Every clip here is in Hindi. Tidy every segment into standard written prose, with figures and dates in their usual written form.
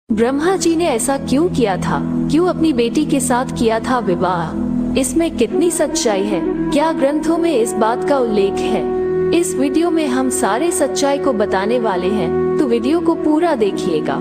ब्रह्मा जी ने ऐसा क्यों किया था? क्यों अपनी बेटी के साथ किया था विवाह? इसमें कितनी सच्चाई है? क्या ग्रंथों में इस बात का उल्लेख है? इस वीडियो में हम सारे सच्चाई को बताने वाले हैं, तो वीडियो को पूरा देखिएगा,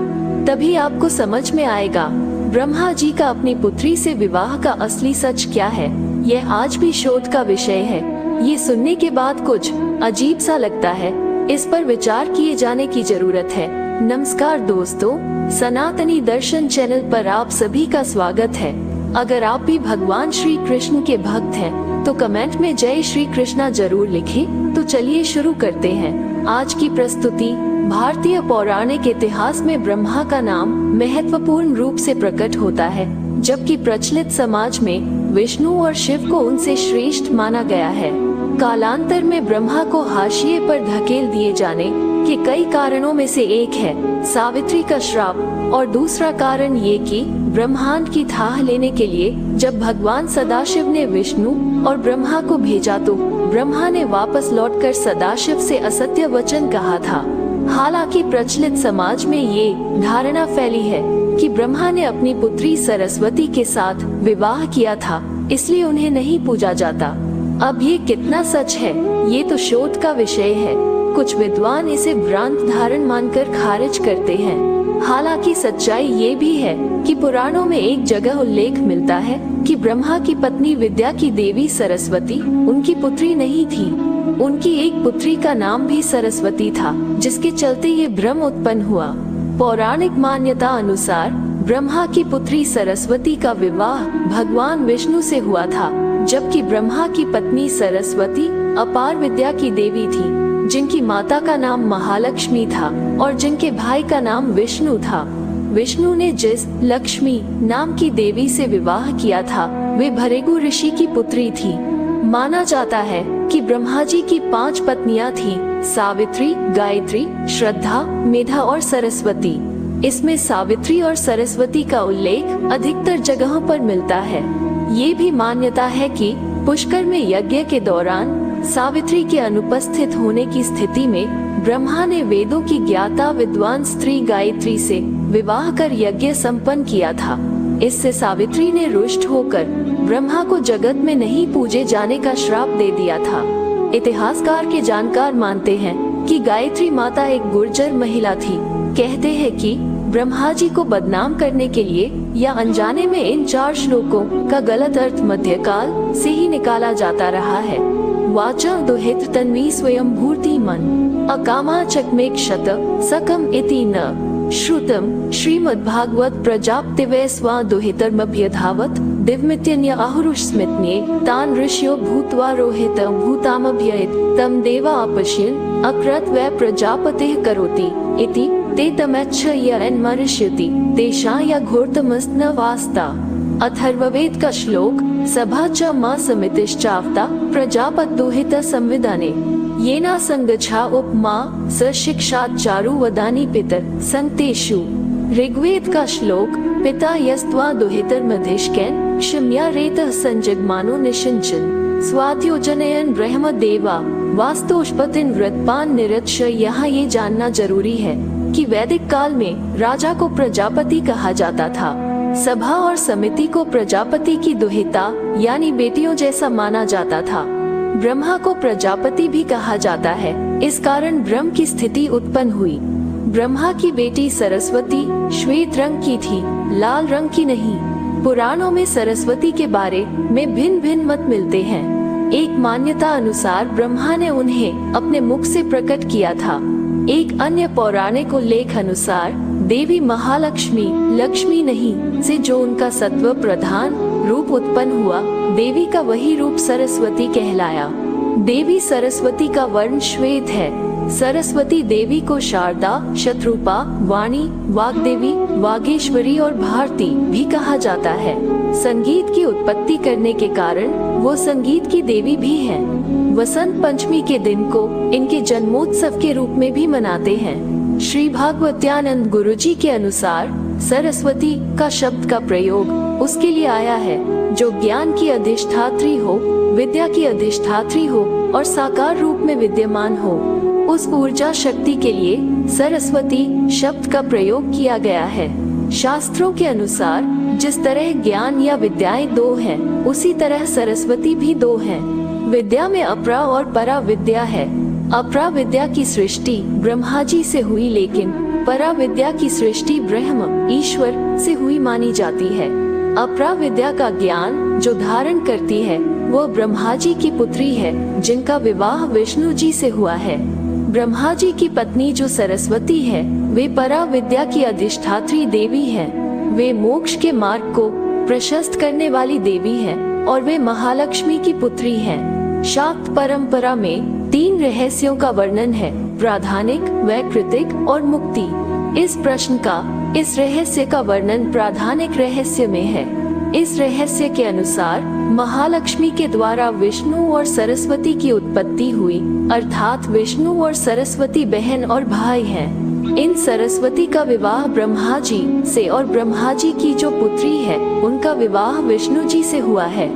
तभी आपको समझ में आएगा ब्रह्मा जी का अपनी पुत्री से विवाह का असली सच क्या है। यह आज भी शोध का विषय है। ये सुनने के बाद कुछ अजीब सा लगता है, इस पर विचार किए जाने की जरूरत है। नमस्कार दोस्तों, सनातनी दर्शन चैनल पर आप सभी का स्वागत है। अगर आप भी भगवान श्री कृष्ण के भक्त हैं, तो कमेंट में जय श्री कृष्णा जरूर लिखें। तो चलिए शुरू करते हैं आज की प्रस्तुति। भारतीय पौराणिक इतिहास में ब्रह्मा का नाम महत्वपूर्ण रूप से प्रकट होता है, जबकि प्रचलित समाज में विष्णु और शिव को उनसे श्रेष्ठ माना गया है। कालांतर में ब्रह्मा को हाशिए पर धकेल दिए जाने के कई कारणों में से एक है सावित्री का श्राप, और दूसरा कारण ये कि ब्रह्मांड की थाह लेने के लिए जब भगवान सदाशिव ने विष्णु और ब्रह्मा को भेजा, तो ब्रह्मा ने वापस लौटकर सदाशिव से असत्य वचन कहा था। हालांकि प्रचलित समाज में ये धारणा फैली है कि ब्रह्मा ने अपनी पुत्री सरस्वती के साथ विवाह किया था, इसलिए उन्हें नहीं पूजा जाता। अब ये कितना सच है, ये तो शोध का विषय है। कुछ विद्वान इसे भ्रांत धारण मानकर खारिज करते हैं। हालांकि सच्चाई ये भी है कि पुराणों में एक जगह उल्लेख मिलता है कि ब्रह्मा की पत्नी विद्या की देवी सरस्वती उनकी पुत्री नहीं थी। उनकी एक पुत्री का नाम भी सरस्वती था, जिसके चलते ये भ्रम उत्पन्न हुआ। पौराणिक मान्यता अनुसार ब्रह्मा की पुत्री सरस्वती का विवाह भगवान विष्णु से हुआ था, जबकि ब्रह्मा की पत्नी सरस्वती अपार विद्या की देवी थी, जिनकी माता का नाम महालक्ष्मी था और जिनके भाई का नाम विष्णु था। विष्णु ने जिस लक्ष्मी नाम की देवी से विवाह किया था, वे भृगु ऋषि की पुत्री थी। माना जाता है कि ब्रह्मा जी की 5 पत्नियां थीं, सावित्री, गायत्री, श्रद्धा, मेधा और सरस्वती। इसमें सावित्री और सरस्वती का उल्लेख अधिकतर जगहों पर मिलता है। ये भी मान्यता है कि पुष्कर में यज्ञ के दौरान सावित्री के अनुपस्थित होने की स्थिति में ब्रह्मा ने वेदों की ज्ञाता विद्वान स्त्री गायत्री से विवाह कर यज्ञ संपन्न किया था। इससे सावित्री ने रुष्ट होकर ब्रह्मा को जगत में नहीं पूजे जाने का श्राप दे दिया था। इतिहासकार के जानकार मानते हैं कि गायत्री माता एक गुर्जर महिला थी। कहते हैं कि ब्रह्मा जी को बदनाम करने के लिए या अनजाने में इन 4 श्लोकों का गलत अर्थ मध्यकाल से ही निकाला जाता रहा है। वाचा दुहित तन्वी स्वयं भूर्ति मन अकामा चकमेक शत सकम इति न श्रुतम श्रीमद्भागवत प्रजाप्तिवे स्वा दुहितर्मभ्यधावत दिव्मित्यन्य आहुरुष स्मितन्ये तान ऋष्यो भूत्वा रोहित भूतामभ्ययित तम देवा अपश्यन् अकृत वै प्रजापतिः करोति इति ते तमच्छ यन्मरिष्यति तेषा या घोरतमस्तन वास्ता। अथर्ववेद का श्लोक सभा च मा समितिश्चावता प्रजापत दुहित संविधाने येना संगच्छा उपमा स शिक्षात् चारु वदानि पितर संतेषु। ऋग्वेद का श्लोक पिता यस्त्वा दुहितर्मधिष्कैन् क्षम्या रेतः संजग्मानो निषिञ्चन् स्वात्योजनयन् ब्रह्म देवा वास्तोष्पतिन् व्रतपान निरक्ष। यहाँ ये जानना जरूरी है कि वैदिक काल में राजा को प्रजापति कहा जाता था। सभा और समिति को प्रजापति की दुहिता यानी बेटियों जैसा माना जाता था। ब्रह्मा को प्रजापति भी कहा जाता है, इस कारण ब्रह्म की स्थिति उत्पन्न हुई। ब्रह्मा की बेटी सरस्वती श्वेत रंग की थी, लाल रंग की नहीं। पुराणों में सरस्वती के बारे में भिन्न भिन्न मत मिलते हैं। एक मान्यता अनुसार ब्रह्मा ने उन्हें अपने मुख से प्रकट किया था। एक अन्य पौराणिक उल्लेख अनुसार देवी महालक्ष्मी लक्ष्मी नहीं से जो उनका सत्व प्रधान रूप उत्पन्न हुआ, देवी का वही रूप सरस्वती कहलाया। देवी सरस्वती का वर्ण श्वेत है। सरस्वती देवी को शारदा, शत्रुपा, वाणी, वाग्देवी, वागेश्वरी और भारती भी कहा जाता है। संगीत की उत्पत्ति करने के कारण वो संगीत की देवी भी हैं। वसंत पंचमी के दिन को इनके जन्मोत्सव के रूप में भी मनाते हैं। श्री भागवत्यानंद गुरुजी के अनुसार सरस्वती का शब्द का प्रयोग उसके लिए आया है जो ज्ञान की अधिष्ठात्री हो, विद्या की अधिष्ठात्री हो और साकार रूप में विद्यमान हो। उस ऊर्जा शक्ति के लिए सरस्वती शब्द का प्रयोग किया गया है। शास्त्रों के अनुसार जिस तरह ज्ञान या विद्याएं दो हैं, उसी तरह सरस्वती भी दो हैं। विद्या में अपरा और परा विद्या है। अपरा विद्या की सृष्टि ब्रह्मा जी से हुई, लेकिन परा विद्या की सृष्टि ब्रह्म ईश्वर से हुई मानी जाती है। अपरा विद्या का ज्ञान जो धारण करती है वो ब्रह्मा जी की पुत्री है, जिनका विवाह विष्णु जी से हुआ है। ब्रह्मा जी की पत्नी जो सरस्वती है, वे परा विद्या की अधिष्ठात्री देवी हैं। वे मोक्ष के मार्ग को प्रशस्त करने वाली देवी हैं और वे महालक्ष्मी की पुत्री हैं। शाक्त परंपरा में 3 रहस्यों का वर्णन है: प्राधानिक, वैकृतिक और मुक्ति। इस रहस्य का वर्णन प्राधानिक रहस्य में है। इस रहस्य के अनुसार महालक्ष्मी के द्वारा विष्णु और सरस्वती की उत्पत्ति हुई, अर्थात विष्णु और सरस्वती बहन और भाई हैं। इन सरस्वती का विवाह ब्रह्मा जी से और ब्रह्मा जी की जो पुत्री है उनका विवाह विष्णु जी से हुआ है।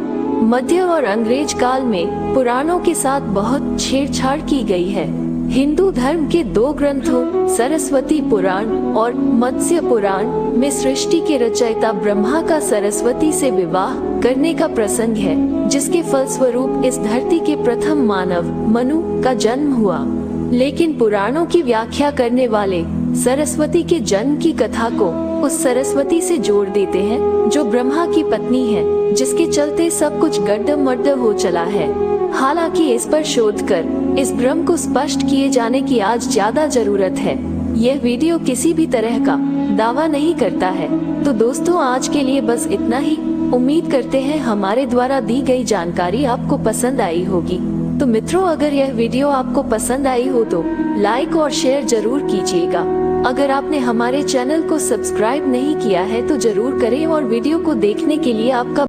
मध्य और अंग्रेज काल में पुराणों के साथ बहुत छेड़छाड़ की गई है। हिंदू धर्म के 2 ग्रंथों सरस्वती पुराण और मत्स्य पुराण में सृष्टि के रचयिता ब्रह्मा का सरस्वती से विवाह करने का प्रसंग है, जिसके फलस्वरूप इस धरती के प्रथम मानव मनु का जन्म हुआ। लेकिन पुराणों की व्याख्या करने वाले सरस्वती के जन्म की कथा को उस सरस्वती से जोड़ देते हैं जो ब्रह्मा की पत्नी है, जिसके चलते सब कुछ गड्ढ-मड्ढ हो चला है। हालांकि इस पर शोध कर इस भ्रम को स्पष्ट किए जाने की आज ज्यादा जरूरत है। यह वीडियो किसी भी तरह का दावा नहीं करता है। तो दोस्तों, आज के लिए बस इतना ही। उम्मीद करते हैं हमारे द्वारा दी गई जानकारी आपको पसंद आई होगी। तो मित्रों, अगर यह वीडियो आपको पसंद आई हो तो लाइक और शेयर जरूर कीजिएगा। अगर आपने हमारे चैनल को सब्सक्राइब नहीं किया है तो जरूर करें और वीडियो को देखने के लिए आपका